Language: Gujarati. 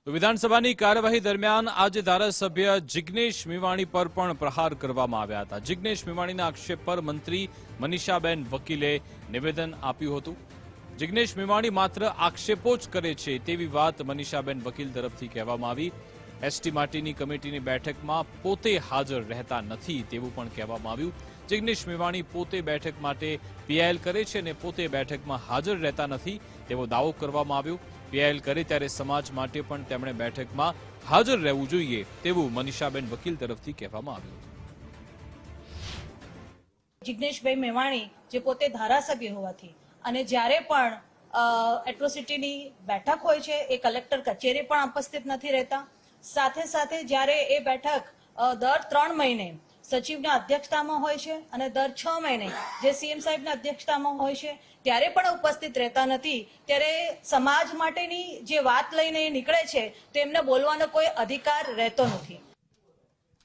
વિધાનસભાની કાર્યવાહી દરમિયાન આજે ધારાસભ્ય જિગ્નેશ મેવાણી પર પણ પ્રહાર કરવામાં આવ્યા હતા। જિગ્નેશ મેવાણીના આક્ષેપ પર મંત્રી મનીષાબેન વકીલે નિવેદન આપ્યું હતું। જિગ્નેશ મેવાણી માત્ર આક્ષેપો જ કરે છે તેવી વાત મનીષાબેન વકીલ તરફથી કહેવામાં આવી। એસટી માટેની કમિટીની બેઠકમાં પોતે હાજર રહેતા નથી તેવું પણ કહેવામાં આવ્યું। જિગ્નેશ મેવાણી પોતે બેઠક માટે પીઆઈએલ કરે છે અને પોતે બેઠકમાં હાજર રહેતા નથી તેવો દાવો કરવામાં આવ્યો। પીઆઈએલ કરે ત્યારે સમાજ માટે પણ તેમણે બેઠકમાં હાજર રહેવું જોઈએ તેવું મનીષાબેન વકીલ તરફથી કહેવામાં આવ્યું હતું। જિગ્નેશભાઈ મેવાણી જે પોતે ધારાસભ્ય હોવાથી અને જ્યારે પણ એટ્રોસિટીની બેઠક હોય છે એ કલેક્ટર કચેરી પણ ઉપસ્થિત નથી રહેતા। સાથે સાથે જ્યારે એ બેઠક દર 3 મહિને સચિવના અધ્યક્ષતામાં હોય છે અને દર 6 મહિને જે સીએમ સાહેબના અધ્યક્ષતામાં હોય છે ત્યારે પણ ઉપસ્થિત રહેતા નથી। ત્યારે સમાજ માટેની જે વાત લઈને નીકળે છે તો એમને બોલવાનો કોઈ અધિકાર રહેતો નથી।